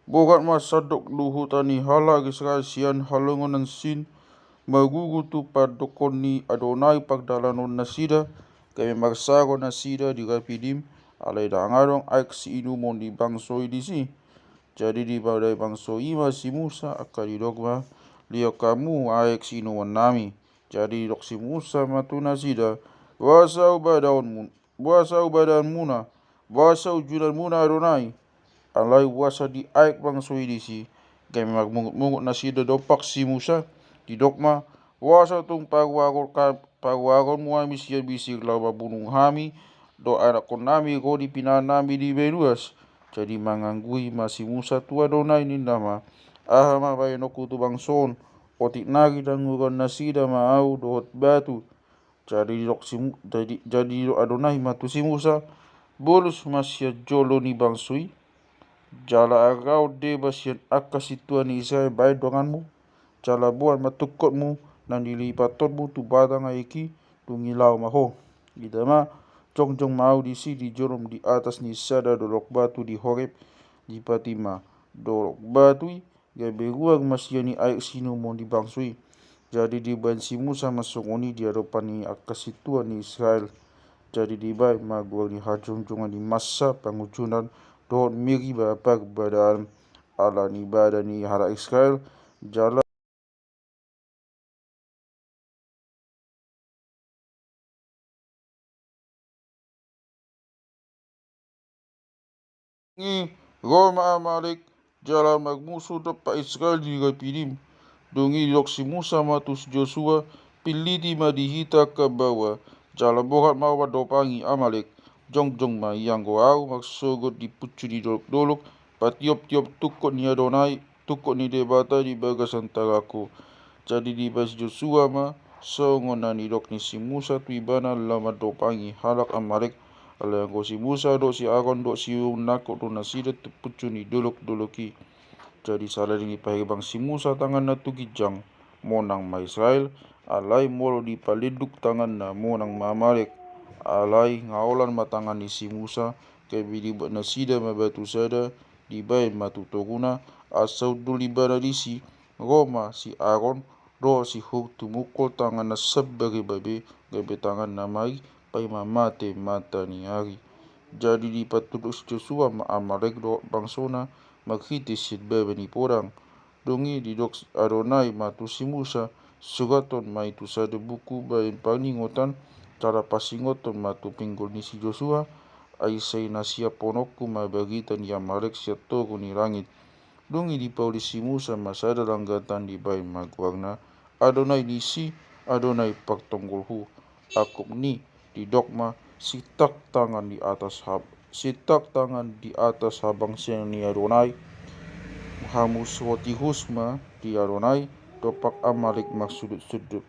Bogat masadok luhutani halak Israel sian halungan sin magugutu padokon ni Adonai pagdalanon na sida kami magsago na sida di kapidim alay da ngarong aik si inumon di bangsoy di si. Jadi di badai bangsoy ima si Musa akali dogma liyo kamu aik si inumon nami. Jadi dok si Musa matuna sida wasa ubadan muna wasa ujudan muna Adonai alay wasa di aik bangsoy di si kami magmungut-mungut na sida dopak si Musa di dogma wasa tung pagwagol mo kami siya bisig lawa bunung hami do anak ko nami ko di pinanami di benuas jadi manganggui masih Musa tua Adonai nindama ahama bayo kutubang son otik nagi dangugan nasida maau dohot batu jadi Adonai matu si Musa bolus masya jolo ni bangsui jala agau de basian akasitua ni Israel baik donganmu jala buat matukotmu nan dilipatotmu tu badang aiki tu ngilau maho idama jong mau di si di jorom di atas ni sada dolok batu di Horeb di Patima dolok batui gabe ruang masiani aik sinu mon di bangsui jadi di ban si Musa masongoni di hadapan ni akasitua ni Israel jadi di bai maguang ni hajong-jongan di masa pengucunan dohot miri bapak badan ala ni badan ni hara Israel jala ni Roma Amalek jala magmusuh pa Israel di kapidim dongi dok si Musa matus Joshua piliti madihita ke bawah jala bohat mawa dopangi Amalek jong ma yang au magsogot di pucu di dolok patiop-tiop tukot ni Adonai tukot ni debata di bagas antaraku jadi di bas Joshua ma songonani dok ni si Musa tu ibana lama dopangi halak Amalek ala ko si Musa do si Aaron do si nako do nasida tu pucu ni dolok-doloki jadi salah ini pakai bang si Musa tangan na tugijang monang ma Israel alai molo di paliduk tangan na monang ma Amalek alai ngaolan matangan ni si Musa kebidi buat nasida mabatu sada di bay matutoguna asau duli baradisi Roma si Aaron do si Hur tumukol tangan na sebagai babe gabe tangan na mai pai mamate mata ni hari jadi di patudus Joshua ma Amalek do bangsona maghitis sid bebe ni porang dongi di dok Adonai matu si Musa sugaton mai tu sada buku bain paningotan cara pasingoton matu pinggul ni si Joshua ay say nasia ponokku mabagitan ni Amalek siya togo ni langit dongi di pauli si Musa masada langgatan di bain magwagna Adonai ni si Adonai pagtonggolhu akop ni di dogma sitak tangan di atas habang siya ni Adonai hamus roti husma di Adonai dopak Amalek maksudut sudut